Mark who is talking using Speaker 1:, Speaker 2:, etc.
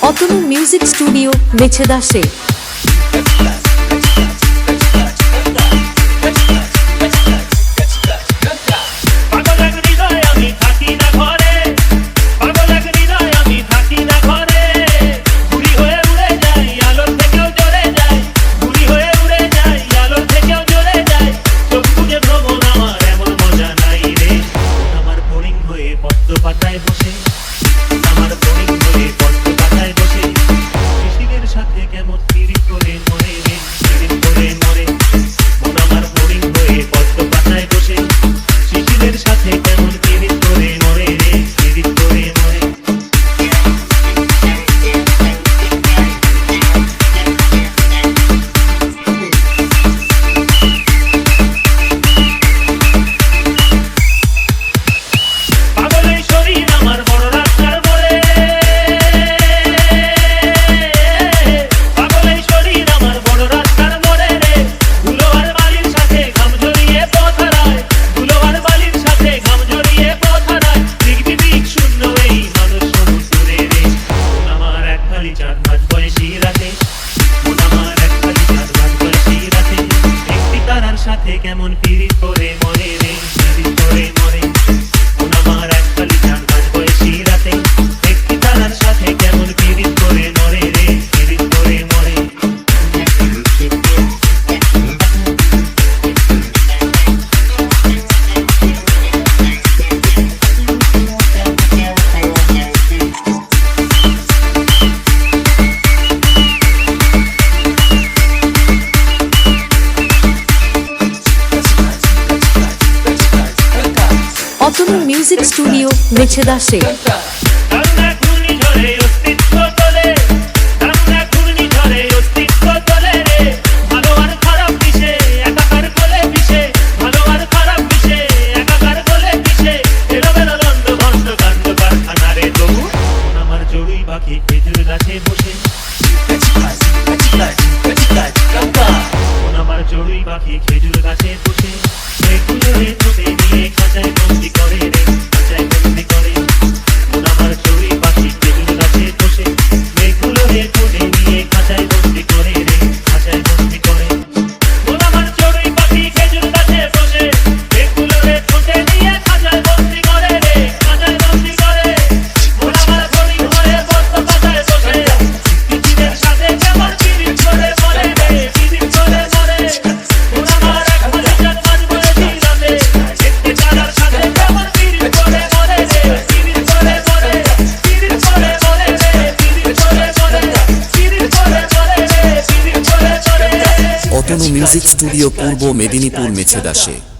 Speaker 1: Atanu music studio মেছেদাশে।
Speaker 2: কেমন পিরিত করে মরে রে, পিরিত করে মরে। মন আমার এক খালি চার পাঁচ বয়সী রাতে, একটি তারার সাথে কেমন পিরিত করে মরে রে, পিরিত করে মরে।
Speaker 1: অতনু মিউজিক স্টুডিও মেছেদাশে।
Speaker 2: খেজুর গাছে বসে মেঘগুলোরে ঠোঁটে নিয়ে খাঁচায় বন্দি করে রে, খাঁচায় বন্দি করে। মন আমার চড়ুই পাখি খেজুর গাছে বসে মেঘগুলোরে ঠোঁটে নিয়ে খাঁচায় বন্দি করে রে, খাঁচায় বন্দি করে। মন আমার চড়ুই পাখি খেজুর গাছে বসে মেঘগুলোরে ঠোঁটে নিয়ে খাঁচায় বন্দি করে রে, খাঁচায় বন্দি করে। মন আমার ঘড়ি ঘরে বদ্ধ খাঁচায় বসে পৃথিবীর সাথে কেমন পিরিত করে মরে রে, পিরিত করে মরে।
Speaker 3: অতনু মিউজিক স্টুডিও পূর্ব মেদিনীপুর মেছেদাশে।